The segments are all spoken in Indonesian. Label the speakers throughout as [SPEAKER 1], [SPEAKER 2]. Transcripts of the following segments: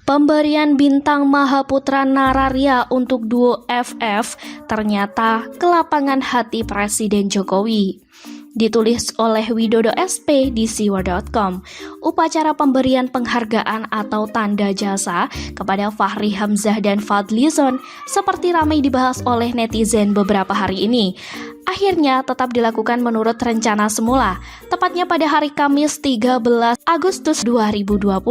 [SPEAKER 1] Pemberian bintang Mahaputra Nararya untuk duo FF ternyata ke lapangan hati Presiden Jokowi. Ditulis oleh Widodo SP di siwa.com. Upacara pemberian penghargaan atau tanda jasa kepada Fachri Hamzah dan Fadlizon seperti ramai dibahas oleh netizen beberapa hari ini. Akhirnya tetap dilakukan menurut rencana semula, tepatnya pada hari Kamis 13 Agustus 2020.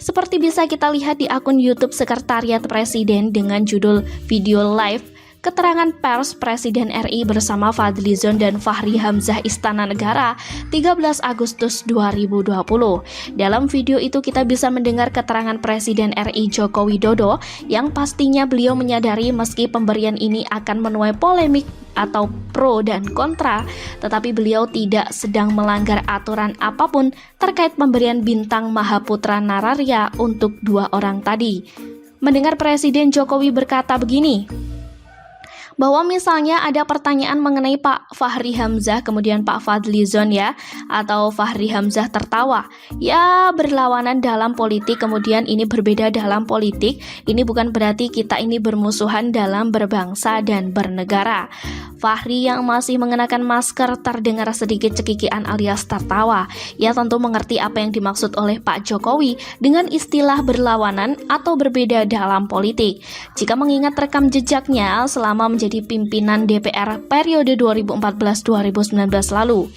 [SPEAKER 1] Seperti bisa kita lihat di akun YouTube Sekretariat Presiden dengan judul video live keterangan pers Presiden RI bersama Fadlizon dan Fachri Hamzah Istana Negara 13 Agustus 2020. Dalam video itu kita bisa mendengar keterangan Presiden RI Joko Widodo yang pastinya beliau menyadari meski pemberian ini akan menuai polemik atau pro dan kontra, tetapi beliau tidak sedang melanggar aturan apapun terkait pemberian bintang Mahaputra Nararya untuk dua orang tadi. Mendengar Presiden Jokowi berkata begini, bahwa misalnya ada pertanyaan mengenai Pak Fachri Hamzah kemudian Pak Fadlizon ya, atau Fachri Hamzah tertawa, ya berlawanan dalam politik kemudian ini berbeda dalam politik, ini bukan berarti kita ini bermusuhan dalam berbangsa dan bernegara. Fachri yang masih mengenakan masker terdengar sedikit cekikian alias tertawa. Ia tentu mengerti apa yang dimaksud oleh Pak Jokowi dengan istilah berlawanan atau berbeda dalam politik. Jika mengingat rekam jejaknya selama menjadi pimpinan DPR periode 2014-2019 lalu.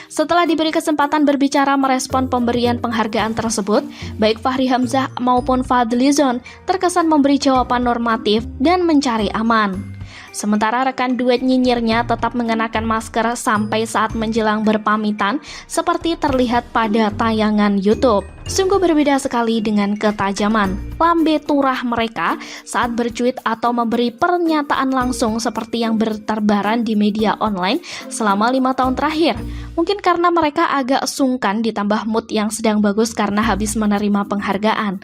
[SPEAKER 1] Setelah diberi kesempatan berbicara merespon pemberian penghargaan tersebut, baik Fachri Hamzah maupun Fadlizon terkesan memberi jawaban normatif dan mencari aman. Sementara rekan duet nyinyirnya tetap mengenakan masker sampai saat menjelang berpamitan seperti terlihat pada tayangan YouTube. Sungguh berbeda sekali dengan ketajaman lambe turah mereka saat bercuit atau memberi pernyataan langsung seperti yang berterbaran di media online selama 5 tahun terakhir. Mungkin karena mereka agak sungkan ditambah mood yang sedang bagus karena habis menerima penghargaan.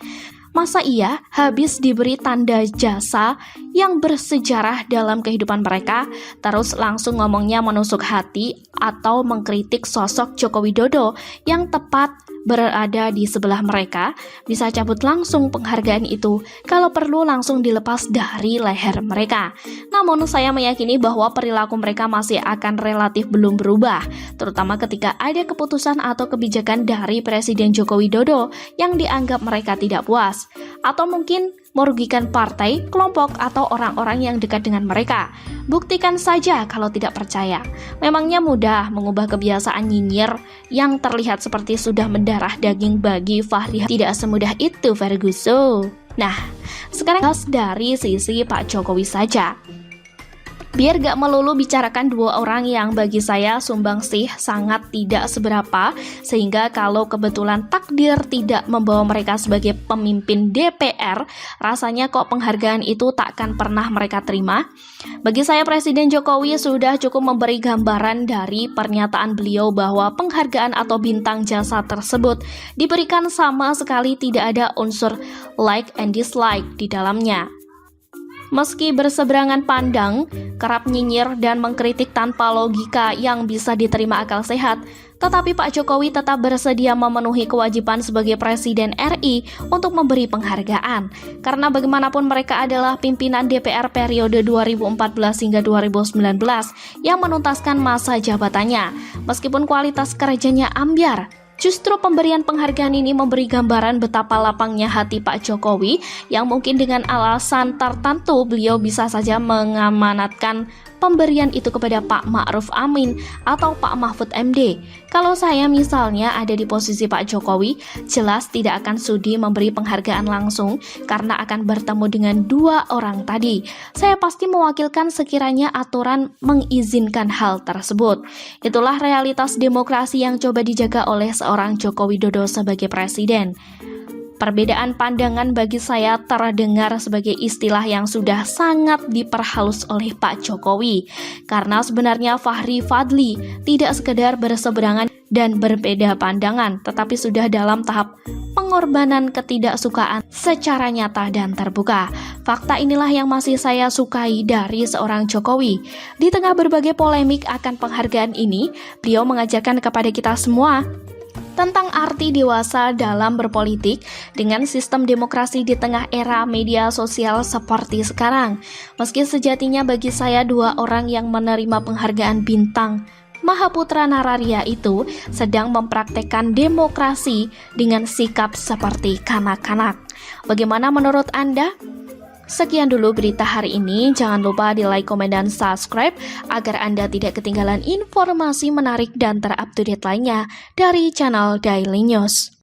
[SPEAKER 1] Masa iya habis diberi tanda jasa yang bersejarah dalam kehidupan mereka, terus langsung ngomongnya menusuk hati atau mengkritik sosok Joko Widodo yang tepat berada di sebelah mereka, bisa cabut langsung penghargaan itu, kalau perlu langsung dilepas dari leher mereka. Namun saya meyakini bahwa perilaku mereka masih akan relatif belum berubah, terutama ketika ada keputusan atau kebijakan dari Presiden Joko Widodo yang dianggap mereka tidak puas, atau mungkin merugikan partai, kelompok, atau orang-orang yang dekat dengan mereka. Buktikan saja kalau tidak percaya. Memangnya mudah mengubah kebiasaan nyinyir yang terlihat seperti sudah mendarah daging bagi Fachri? Tidak semudah itu, Ferguson. Nah, sekarang dari sisi Pak Jokowi saja. Biar gak melulu bicarakan dua orang yang bagi saya sumbangsih sangat tidak seberapa, sehingga kalau kebetulan takdir tidak membawa mereka sebagai pemimpin DPR, rasanya kok penghargaan itu takkan pernah mereka terima. Bagi saya Presiden Jokowi sudah cukup memberi gambaran dari pernyataan beliau bahwa penghargaan atau bintang jasa tersebut diberikan sama sekali tidak ada unsur like and dislike di dalamnya. Meski berseberangan pandang, kerap nyinyir dan mengkritik tanpa logika yang bisa diterima akal sehat, tetapi Pak Jokowi tetap bersedia memenuhi kewajiban sebagai Presiden RI untuk memberi penghargaan. Karena bagaimanapun mereka adalah pimpinan DPR periode 2014 hingga 2019 yang menuntaskan masa jabatannya. Meskipun kualitas kerjanya ambyar, justru pemberian penghargaan ini memberi gambaran betapa lapangnya hati Pak Jokowi yang mungkin dengan alasan tertentu beliau bisa saja mengamanatkan pemberian itu kepada Pak Ma'ruf Amin atau Pak Mahfud MD. Kalau saya misalnya ada di posisi Pak Jokowi, jelas tidak akan sudi memberi penghargaan langsung karena akan bertemu dengan dua orang tadi. Saya pasti mewakilkan sekiranya aturan mengizinkan hal tersebut. Itulah realitas demokrasi yang coba dijaga oleh seorang Joko Widodo sebagai presiden. Perbedaan pandangan bagi saya terdengar sebagai istilah yang sudah sangat diperhalus oleh Pak Jokowi. Karena sebenarnya Fachri Fadli tidak sekedar berseberangan dan berbeda pandangan, tetapi sudah dalam tahap pengorbanan ketidaksukaan secara nyata dan terbuka. Fakta inilah yang masih saya sukai dari seorang Jokowi. Di tengah berbagai polemik akan penghargaan ini, beliau mengajarkan kepada kita semua tentang arti dewasa dalam berpolitik dengan sistem demokrasi di tengah era media sosial seperti sekarang. Meski sejatinya bagi saya dua orang yang menerima penghargaan bintang Mahaputra Nararya itu sedang mempraktekkan demokrasi dengan sikap seperti kanak-kanak. Bagaimana menurut Anda? Sekian dulu berita hari ini, jangan lupa di like, komen, dan subscribe agar Anda tidak ketinggalan informasi menarik dan terupdate lainnya dari channel Daily News.